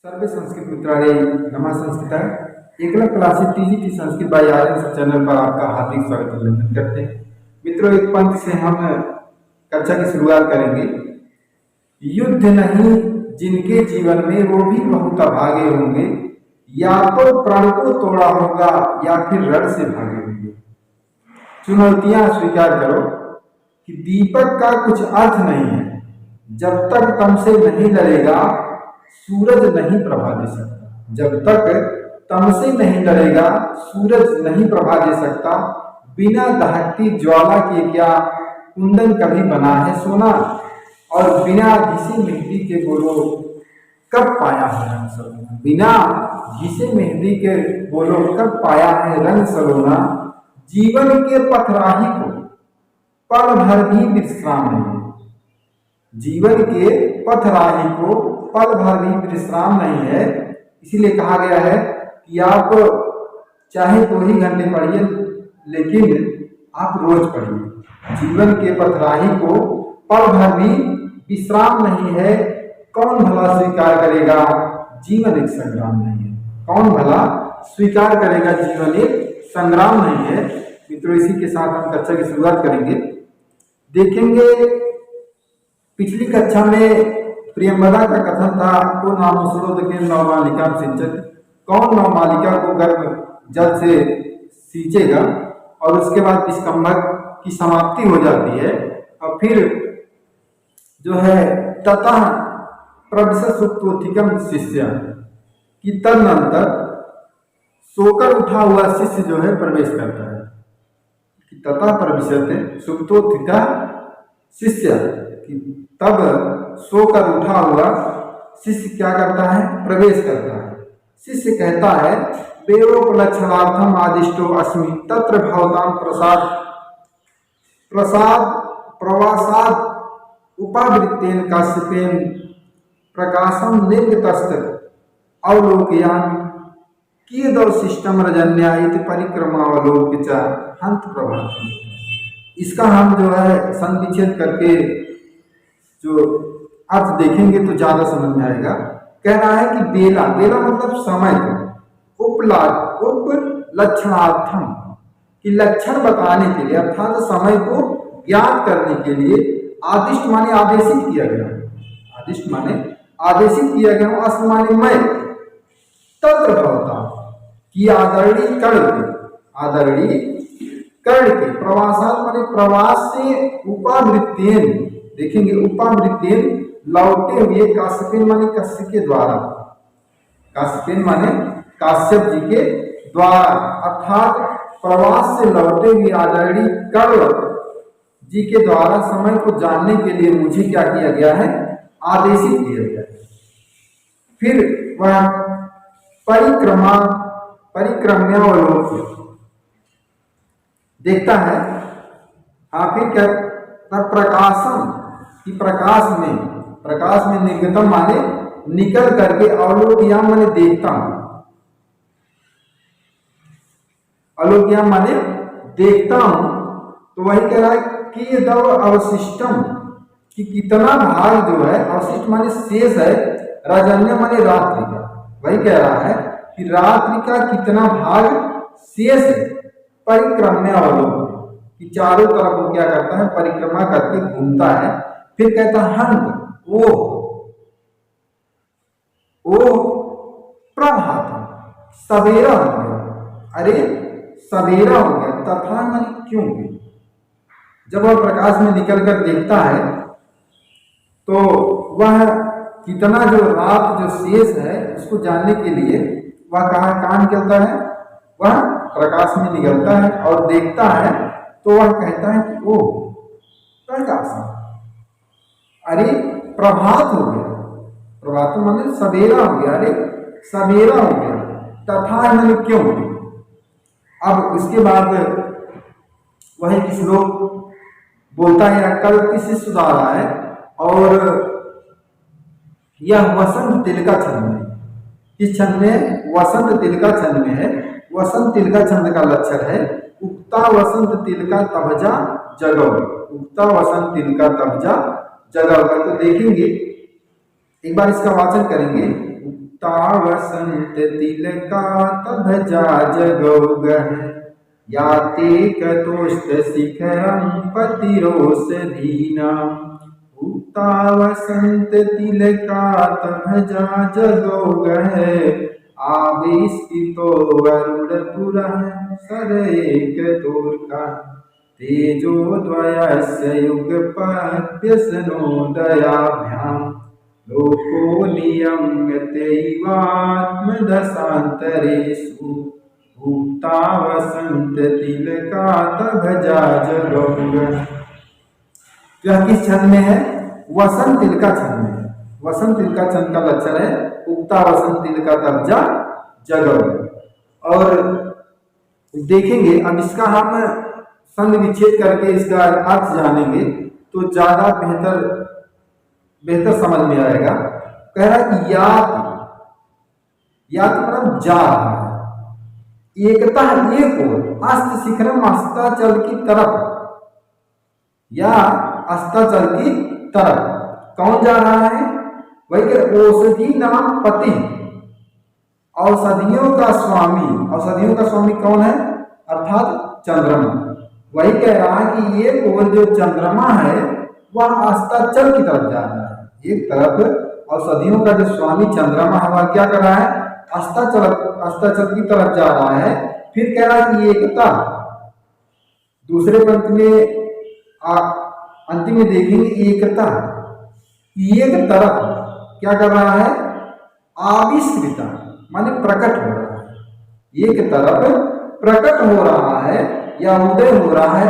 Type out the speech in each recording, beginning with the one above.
सर्वे संस्कृत मित्राणि नमः Sanskrita Eklavya classes TGT Sanskrit by Aryan channel पर आपका हार्दिक स्वागत अभिनंदन करते हैं। मित्रों, एक पंक्ति से हम कक्षा की शुरुआत करेंगे। युद्ध नहीं जिनके जीवन में वो भी बहुत अभागे होंगे, या तो प्रण को तोड़ा होगा या फिर रण से भागे होंगे। चुनौतियां स्वीकार करो कि दीपक का कुछ अर्थ नहीं है जब तक तम से नहीं लड़ेगा, सूरज नहीं प्रभा दे सकता। जब तक तम से नहीं लड़ेगा, सूरज नहीं प्रभा दे सकता। बिना दहकती ज्वाला के क्या कुंदन कभी बना है सोना, और बिना घिसे मेहंदी के बोलो कब पाया है रंग सलोना। बिना घिसे मेहंदी के बोलो कब पाया है रंग सलोना। जीवन के पथराही को पल भर भी विश्राम नहीं। जीवन के पथराही को पल भर भी विश्राम नहीं है। इसीलिए कहा गया है कि आप चाहे 2 ही घंटे पढ़िए, लेकिन आप रोज पढ़िए। जीवन के पथराही को पल भर भी विश्राम नहीं है। कौन भला स्वीकार करेगा जीवन एक संग्राम नहीं है। कौन भला स्वीकार करेगा जीवन एक संग्राम नहीं है। मित्रों, इसी के साथ हम कक्षा की शुरुआत करेंगे। देखेंगे पिछली कक्षा में प्रियंवदा का कथन था, को नामोस्रोत के नवमालिका सिंचत। कौन नवमालिका को गर्भ जल से सींचेगा, और उसके बाद विष्कंभक की समाप्ति हो जाती है। और फिर जो है ततः प्रविशत सुप्तोथिकम शिष्य की तदनंतर सोकर उठा हुआ शिष्य जो है प्रवेश करता है। ततः प्रविशत सुप्तोथिका शिष्य की तब सोकर उठा हुआ शिष्य क्या करता है, प्रवेश करता है। शिष्य कहता है, वेदोपलक्षणार्थम आदिष्टो अस्मि तत्र भवतां प्रवासाद उपावृत्तेन काश्यपेन प्रकाशम निर्गतस्त अवलोकयामि कियदवशिष्टम रजन्या इति परिक्रमावलोक्य च हंत प्रभातम्। इसका हम जो है संविच्छेद करके जो अर्थ देखेंगे तो ज्यादा समझ में आएगा। कह रहा है कि बेला बेला मतलब समय को, उपलक्षणार्थम कि लक्षण बताने के लिए, अर्थात समय को ज्ञात करने के लिए आदिष्ट माने आदेशित किया गया। आदिष्ट माने आदेशित किया गया। अस्त माने मैं। तत्र भवता कि आदरणीय कर्ण के प्रवासात माने प्रवास से उपावृत्तेन, देखेंगे उपावृत्तेन लौटे हुए काश्यपेन माने कश्यप के द्वारा। काश्यपेन माने काश्यप जी के द्वारा, अर्थात प्रवास से लौटे हुए आदरणीय कर्ण जी के द्वारा समय को जानने के लिए मुझे क्या किया गया है, आदेशित किया गया है। फिर वह परिक्रम्यावलोक्य देखता है। फिर क्या, प्रकाशम कि प्रकाश में निर्गतम माने निकल करके, अवलोकयाम माने देखता हूं। अवलोकयाम माने देखता हूं। तो वही कह रहा है कि दव अवशिष्टम कि कितना भाग जो है, अवशिष्ट माने शेष है, राजन्य माने रात्रि का। वही कह रहा है कि रात्रि का कितना भाग शेष है। परिक्रम्य अवलोकन कि चारों तरफ वो क्या करता है, परिक्रमा करके घूमता है। फिर कहता हंत ओ प्रभातम सवेरा हो गया। अरे सवेरा हो गया। तथा माने क्यों। जब वह प्रकाश में निकल कर देखता है तो वह कितना जो रात जो शेष है उसको जानने के लिए वह कहाँ निकलता है, वह प्रकाश में निकलता है और देखता है। तो वह कहता है कि ओ प्रकाश, अरे प्रभात हो गया। प्रभात माने सवेरा हो गया। अरे सवेरा हो गया। तथा माने क्यों। अब उसके बाद वही किस लोग बोलता है, कल किसी सुधार रहा है, और यह वसंत तिलका छंद में, इस छंद में वसंत तिलका छंद में है। वसंत तिलका छंद का लक्षण है उक्ता वसंत तिलका तबजा जगव। उक्ता वसंत तिलका तबजा जगव। तो देखेंगे एक बार इसका वाचन करेंगे। उगता वसंत तिलका तब जा जगौ गह याते कतोष्ट शिखरम पतिरोष दीना उगता वसंत तिलका तब जा जगौ गह आविष्कृतो वरुण पुरः सर एक तोर्का तेजोद्वयस्य युगपद्यसनोदयाभ्यां लोको नियम्यतैवात्मदशान्तरेषु उक्ता वसंततिलका तब जा जगौ गह। यह किस छंद में है? वसंत तिलका छंद में है। वसंत तिलका छंद का लक्षण है उक्ता वसंत तिलका तब जा जगौ। और देखेंगे अब इसका हम संध विच्छेद करके इसका अर्थ जानेंगे तो ज्यादा बेहतर समझ में आएगा। कह रहा कि यात मतलब जा रहा है, एकता एक ओर, अस्त शिखरम अस्ताचल की तरफ या अस्ताचल की तरफ। कौन जा रहा है? वही के औषधि नाम पति, औषधियों का स्वामी। औषधियों का स्वामी कौन है? अर्थात चंद्रमा। वही कह रहा है कि एक ओर जो चंद्रमा है वह अस्ताचल की तरफ जा रहा है। एक तरफ औषधियों का जो स्वामी चंद्रमा है वह क्या कर रहा है? अस्ताचल की तरफ जा रहा है। फिर कह रहा है कि एकता, दूसरे पंक्ति में अंतिम में देखेंगे एकता, एक तरफ क्या कर रहा है? आविष्कृता माने प्रकट हो रहा है। एक तरफ प्रकट हो रहा है या उदय हो रहा है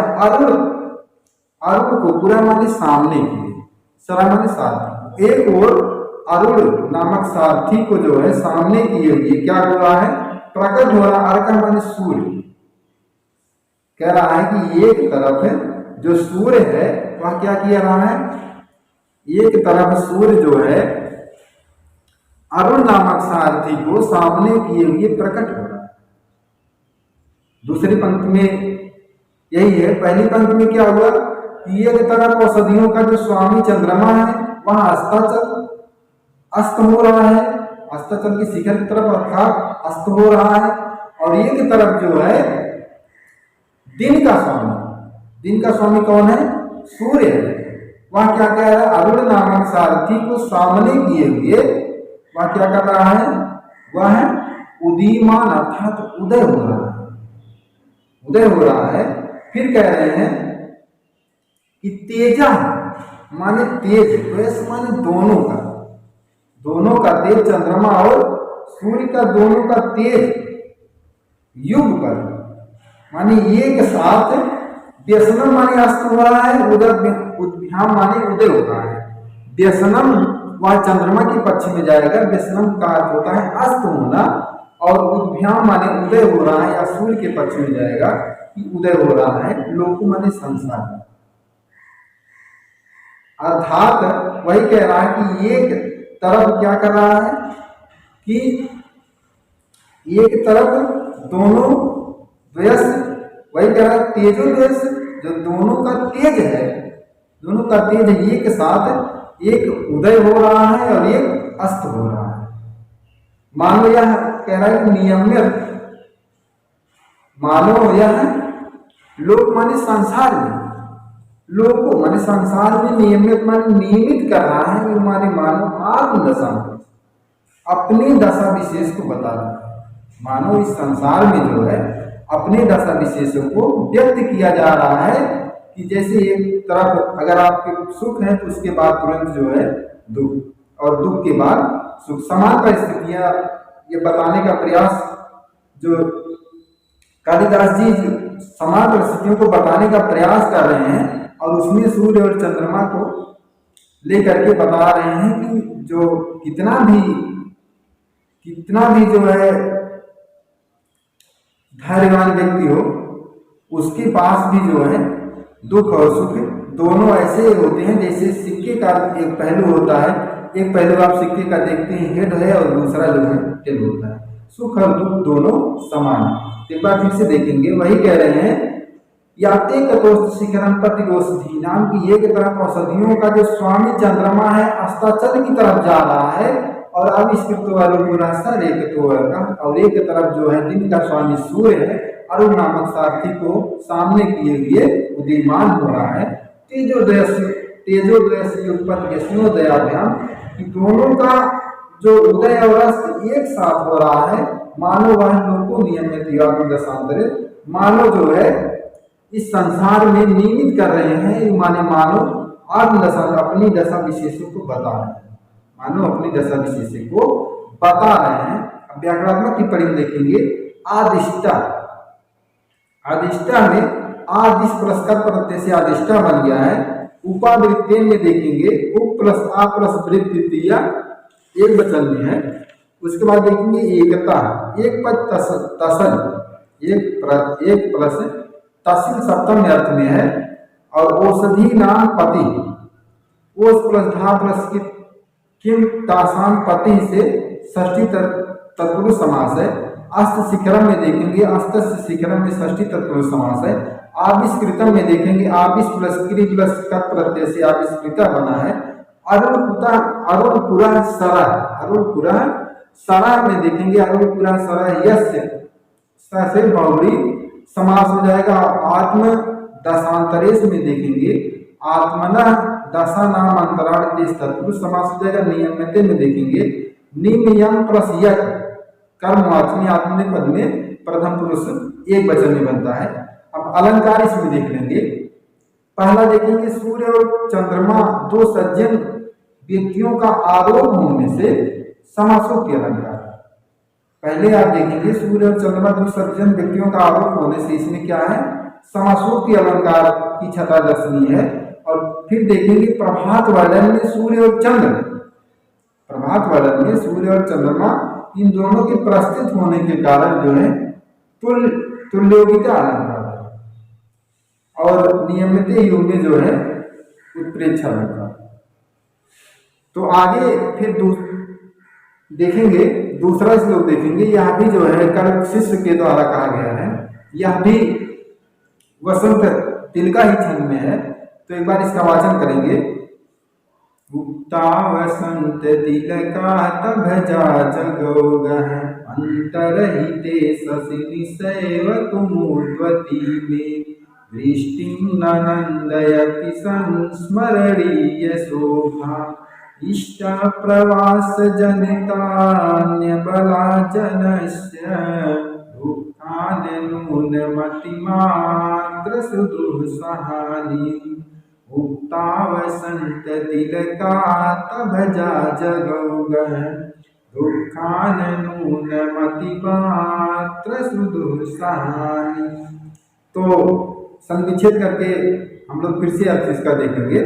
अरुण को पूरा माने सामने के लिए, सरा माने सारथी। एक और अरुण नामक सारथी को जो है सामने किए हुए क्या हो रहा है? प्रकट हो रहा है। अर्क माने सूर्य। कह रहा है कि एक तरफ जो सूर्य है वह क्या किया रहा है? एक तरफ सूर्य जो है अरुण नामक सारथी को सामने किए हुए प्रकट हो रहा है। दूसरी पंक्ति में यही है। पहली पंक्ति में क्या हुआ कि एक तरफ औषधियों का जो स्वामी चंद्रमा है वहां अस्त हो रहा है, अस्ताचल की शिखर की तरफ अर्थात अस्त हो रहा है। और एक तरफ जो है दिन का स्वामी कौन है? सूर्य है। वह क्या कह रहा है? अरुण नामक सारथी को सामने किए हुए वह क्या कर रहा है? वह है उदीयमान अर्थात उदय हो रहा है। फिर कह रहे हैं कि तेजा माने तेज, द्वेष माने दोनों का तेज, चंद्रमा और सूर्य का दोनों का तेज युग पर माने एक साथ, व्यसनम माने अस्त हो रहा है, उद्भ्याम माने उदय हो रहा है। व्यसनम वह चंद्रमा के पक्ष में जाएगा, व्यसनम का अर्थ होता है अस्त होना, और उद्भ्याम माने उदय हो रहा है या सूर्य के पक्ष में जाएगा कि उदय हो रहा है। लोक माने संसार, अर्थात वही कह रहा है कि एक तरफ क्या कर रहा है कि एक तरफ दोनों द्वेष, वही कह रहा है तेजो द्वेष, जो दोनों का तेज है, दोनों का तेज एक साथ एक उदय हो रहा है और एक अस्त हो रहा है। मानो यह कह रहा है नियमित, मानो यह लोक माने संसार में, लोको माने संसार में, नियमित माने नियमित कर रहा है, माने मानो आत्मदशा अपनी दशा विशेष को बता रहा है। मानो इस संसार में जो है अपने दशा विशेषों को व्यक्त किया जा रहा है कि जैसे एक तरफ अगर आपके सुख है तो उसके बाद तुरंत जो है दुख, और दुख के बाद सुख, समान परिस्थितियां ये बताने का प्रयास जो कालिदास जी समान परिस्थितियों को बताने का प्रयास कर रहे हैं, और उसमें सूर्य और चंद्रमा को लेकर के बता रहे हैं कि जो कितना भी जो है धैर्यवान व्यक्ति हो उसके पास भी जो है दुख और सुख दोनों ऐसे होते हैं जैसे सिक्के का एक पहलू होता है। एक पहलू आप सिक्के का देखते हैं हेड है और दूसरा जो है टेल होता है। सुख और दुख दोनों समान है। एक बार फिर से देखेंगे, वही कह रहे हैं याते कतोस्त शिखरम प्रतिगोष्ठी नाम की एक तरफ औषधियों का जो स्वामी चंद्रमा है अस्ताचल की तरफ जा रहा है, और आविष्कृत अरुणपुरा सर एक तो और एक तरफ जो है दिन का स्वामी सूर्य है अरुण नामक सारथी को सामने किए हुए उदीयमान हो रहा है। तेजोदय से उत्पन्न यशनोदयाभ्याम कि दोनों का जो उदय और अस्त एक साथ हो रहा है। मानव वह लोको नियमित दशांतरे मानव जो है इस संसार में नियमित कर रहे हैं, माने मानव आत्म दशा अपनी दशा विशेषों को बता रहे हैं, मानव अपनी दशा विशेष को बता रहे हैं। अब व्याकरणात्मक टिप्पणी में देखेंगे आदिष्टा, आदिष्टा में आदिश पुरस्कार प्रत्यय से आदिष्टा बन गया है। उपावृत्तेन में देखेंगे उप प्लस आ प्लस वृत्तिय एक वचन में है। उसके बाद देखेंगे एकता, एक पद तसल एक प्लस तसिल सप्तम अर्थ में है। और औषधि नाम पति ओस प्लस धा प्लस की किम तासाम पति से षष्ठी तत्पुरुष समास है। अस्त शिखरम में देखेंगे अस्त शिखरम में षष्ठी तत्पुरुष समास है। आविष्कृतम में देखेंगे आविष प्लस क्री प्लस कत प्रत्यय से आविष्कृता बना है। अरुणपुरा सरा में देखेंगे अरुणपुरा सरा यस्य से बहुरी समास हो जाएगा। आत्म दशांतरेश में देखेंगे आत्मना दशा नाम अंतराल देश तत्पुरुष समास हो जाएगा। नियमते में देखेंगे नियम प्लस यक कर्मवाचनी आत्मनेपद में प्रथम पुरुष एक वचन में बनता है। अब अलंकार इसमें देख लेंगे। पहला देखेंगे सूर्य और चंद्रमा दो सज्जन व्यक्तियों का आरोप होने से समासोक्ति अलंकार। पहले आप देखेंगे सूर्य और चंद्रमा दो सज्जन व्यक्तियों का आरोप होने से इसमें क्या है समासोक्ति अलंकार की छटा दर्शनीय है। और फिर देखेंगे प्रभात वर्णन में सूर्य और चंद्र, प्रभात वर्णन में सूर्य और चंद्रमा इन दोनों के प्रस्थित होने के कारण जो है तुल्योगिता अलंकार है। और नियमित युग में जो है उत्प्रेक्षा अलंकार। तो आगे फिर देखेंगे दूसरा श्लोक देखेंगे। यह भी जो है कल शिष्य के द्वारा कहा गया है, यह भी वसंत तिलका ही छंद में है। तो एक बार इसका वाचन करेंगे। उक्ता वसंत तिलका तब जा जगोगः अंतरहिते शशि सैव कुमुद्वती में वृष्टिं ननन्दयति संस्मरणीय शोभा इष्टा प्रवास जनितान्य बला जनस्य दुःखानून मतिमात्र सुदुःसहानि उक्ता वसंत तिलका तब जा जगौगः दुःखानून मतिमात्र सुदुःसहानि। तो संविच्छेद करके हम लोग फिर से अर्थ इसका देखेंगे।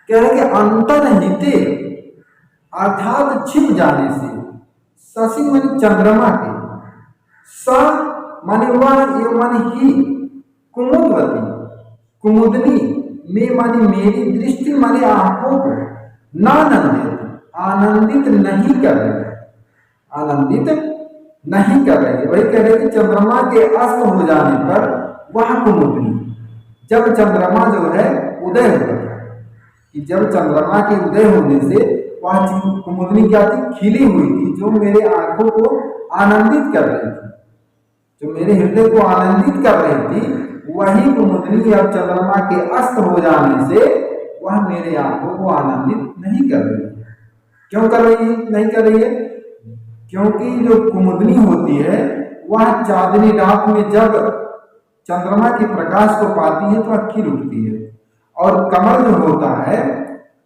कह रहे कि अंतरहिते अर्थात छिप जाने से, शशि माने चंद्रमा के, स माने वह एवं माने ही, कुमुदवती कुमुदनी में माने मेरी, दृष्टि माने आंखों को, नानंदित आनंदित नहीं कर रही, आनंदित नहीं कर रही। वही कह रहे कि चंद्रमा के अस्त हो जाने पर वह कुमुदनी, जब चंद्रमा जो है उदय होता है कि जब चंद्रमा के उदय होने से वह कुमुदनी क्या थी, खिली हुई थी, जो मेरे आंखों को आनंदित कर रही थी, जो मेरे हृदय को आनंदित कर रही थी। वही कुमुदनी अब चंद्रमा के अस्त हो जाने से वह मेरे आंखों को आनंदित नहीं कर रही है। क्यों कर रही है? नहीं कर रही है क्योंकि जो कुमुदनी होती है वह चांदनी रात में जब चंद्रमा के प्रकाश को पाती है तो वह खिल उठती है। और कमल जो होता है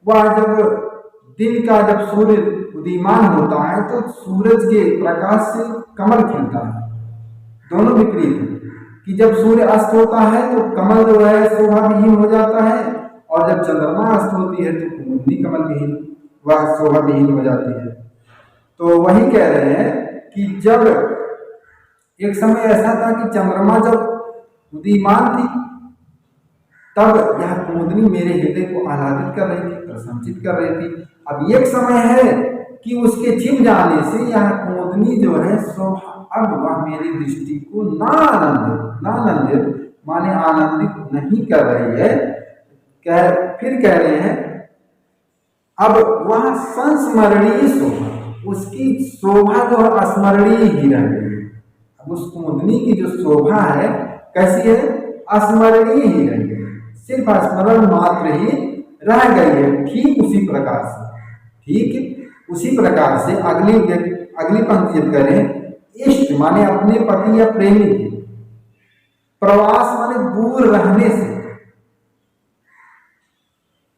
वह जब दिन का जब सूर्य उदीयमान होता है तो सूरज के प्रकाश से कमल खिलता है। दोनों विपरीत है कि जब सूर्य अस्त होता है तो कमल जो है शोभा विहीन हो जाता है, और जब चंद्रमा अस्त होती है तो कुमुदनी कमल विहीन, वह शोभा विहीन हो जाती है। तो वही कह रहे हैं कि जब एक समय ऐसा था कि चंद्रमा जब उदीयमान थी तब यह कुमुदनी मेरे हृदय को आह्लादित कर रही थी, प्रशंसित कर रही थी। अब एक समय है कि उसके छिप जाने से यह कुमुदनी जो है अब वह मेरी दृष्टि को नानंदित माने आनंदित नहीं कर रही है। फिर कह रहे हैं अब वह संस्मरणीय शोभा, उसकी शोभा जो है स्मरणीय ही रह गई। अब उस कुमुदनी की जो शोभा है कैसी है, स्मरणीय ही रह गई, सिर्फ स्मरण मात्र ही रह गई है। ठीक उसी प्रकार से अगली पंक्ति जब करें, इष्ट माने अपने पति या प्रेमी के, प्रवास माने दूर रहने से,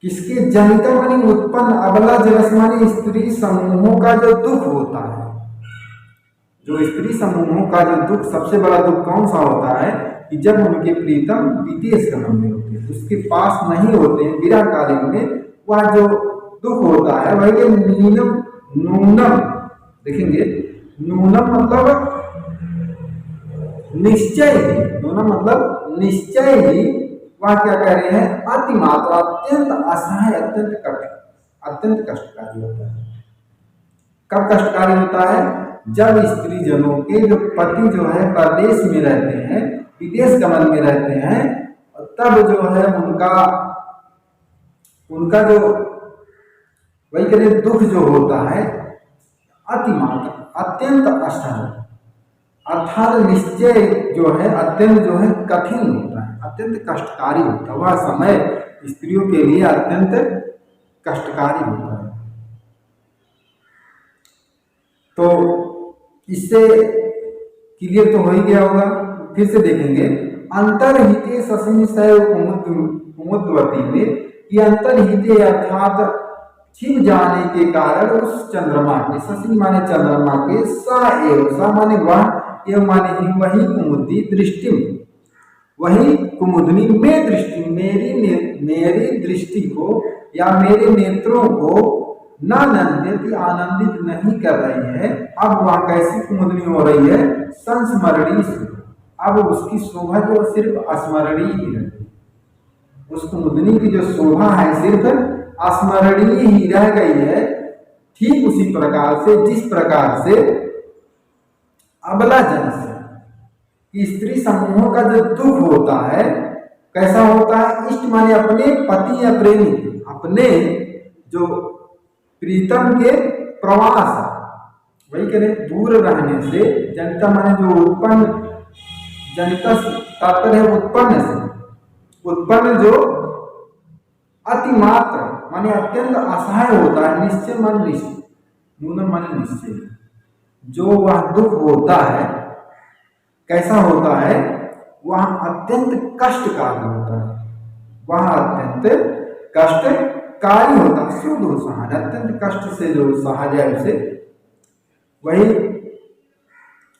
किसके जनित माने उत्पन्न, अबला जनस माने स्त्री समूहों का जो दुख होता है, जो स्त्री समूहों का जो दुख, सबसे बड़ा दुख कौन सा होता है कि जब उनके प्रीतम विदेश गमन में होते हैं, उसके पास नहीं होते हैं, विरह कालीन में वह जो दुख होता है वही नूनम, देखेंगे नूनम मतलब निश्चय ही, नूनम मतलब निश्चय ही, वह क्या कह रहे हैं, अतिमात्रा, अत्यंत असहाय, अत्यंत कष्टकारी होता है। कब कष्टकारी होता है, जब स्त्री जनों के जो पति जो है प्रदेश में रहते हैं, विदेश गमन में रहते हैं, तब जो है उनका जो वही करें दुख जो होता है अतिमात्र, अत्यंत असहाय, अर्थात निश्चय जो है अत्यंत जो है कठिन होता है, अत्यंत कष्टकारी होता है। वह समय स्त्रियों के लिए अत्यंत कष्टकारी होता है। तो इससे क्लियर तो हो ही गया होगा, फिर से देखेंगे। अंतरहिते शशि शैव कुमुदवती में, ये अंतरहिते अर्थात छिप जाने के कारण उस चंद्रमा के, शशि माने चंद्रमा के, सा माने वह, एवं माने ही, वही कुमुदी दृष्टि, वही कुमुदनी में दृष्टि, मेरी दृष्टि को या मेरे नेत्रों को न आनंदित नहीं कर रही है। अब वह कैसी कुमुदनी हो रही है, संस्मरणीय शोभा। अब उसकी शोभा जो सिर्फ स्मरणीय ही रहती, उस कुमुदनी की जो शोभा है सिर्फ स्मरणीय ही रह गई है। ठीक उसी प्रकार से, जिस प्रकार से अबला जन से स्त्री समूहों का जो दुख होता है कैसा होता है, इष्ट माने अपने पति या प्रेमी, अपने जो प्रीतम के प्रवास, वही करें दूर रहने से, जनिता माने जो उत्पन्न, जनिता तात्पर्य है उत्पन्न से, उत्पन्न जो अतिमात्र माने अत्यंत असहाय होता है, निश्चय मन निश्चय, नूनम माने निश्चय, जो वह दुख होता है कैसा होता है, वह अत्यंत कष्टकारी होता है, वह अत्यंत कष्टकारी होता है, शुद्ध हो सहाय, अत्यंत कष्ट से जो सहा जाए उसे, वही।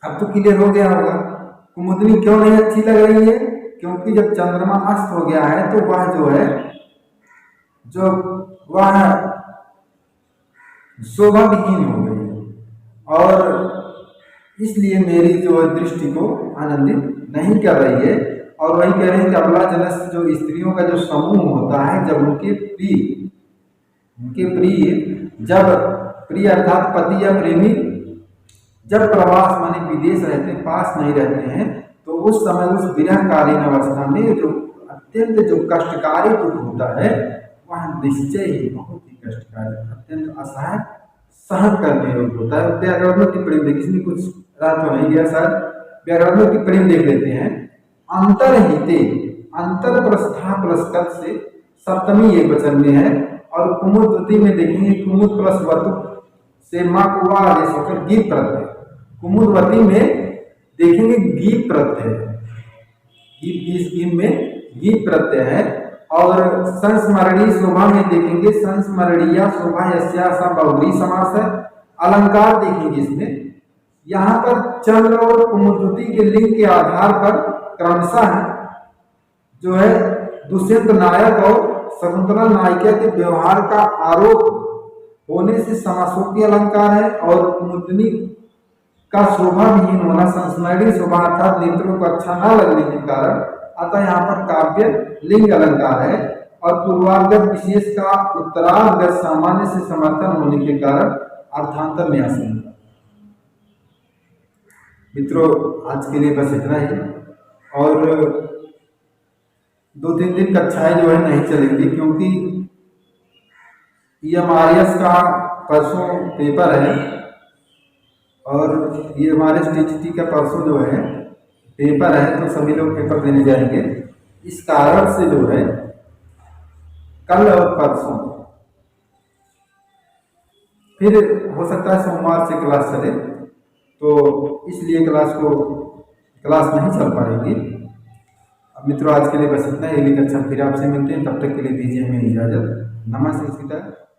अब तो क्लियर हो गया होगा कुमुदनी क्यों नहीं अच्छी लग रही है, क्योंकि जब चंद्रमा अस्त हो गया है तो वह जो है वह शोभा विहीन हो गई है, और इसलिए मेरी जो दृष्टि को आनंदित नहीं कर रही है। और वही कह रहे हैं कि अबला जनस जो स्त्रियों का जो समूह होता है, जब उनके प्रिय जब प्रिय अर्थात पति या प्रेमी जब प्रवास माने विदेश रहते हैं, पास नहीं रहते हैं, तो उस समय उस विरहकालीन अवस्था में जो अत्यंत जो कष्टकारी दुख होता है, वह निश्चय ही बहुत ही कष्टकारी, अत्यंत असहाय, सहन करने योग्य होता है। व्याकरण टिप्पणी देखिए, इसमें कुछ रात तो नहीं गया सर, व्याकरण टिप्पणी देख लेते हैं। अंतरहिते, अंतर प्रस्था प्लस से सप्तमी एक वचन में है, और कुमुदवती में देखेंगे कुमुद प्लस वतु से माँ कुआ आदेश होकर गीत प्रत्यय, कुमुदवती में देखेंगे गीत प्रत्यय, गीत में गीत प्रत्यय है। और संस्मरणीय शोभा में देखेंगे संस्मरणीय शोभा यस्या बहुव्रीहि समास है। अलंकार देखेंगे इसमें, यहाँ पर चंद्र और कुमुदवती के लिंग के आधार पर क्रमशः जो है दुष्यंत नायक और शकुंतला नायिका के व्यवहार का आरोप होने से समासोक्ति अलंकार है, और कुमुदनी का शोभा विहीन होना संस्मरणीय शोभा अर्थात नेत्रों को अच्छा न लगने के कारण, अतः यहाँ पर काव्य लिंग अलंकार है। और पूर्वार्गत विशेष का उत्तरार्गत सामान्य से समर्थन होने के कारण अर्थांतर न्यास है। मित्रों, आज के लिए बस इतना ही, और 2-3 दिन कक्षाएं जो है नहीं चलेंगी, क्योंकि EMRS का परसों पेपर है और EMRS TGT का परसों जो है पेपर है, तो सभी लोग पेपर देने जाएंगे। इस कारण से जो है कल और परसों फिर हो सकता है सोमवार से क्लास चले, तो इसलिए क्लास नहीं चल पाएगी। अब मित्रों आज के लिए बस इतना ही। अगली कक्षा फिर आपसे मिलते हैं, तब तक के लिए दीजिए हमें इजाज़त। नमस्ते।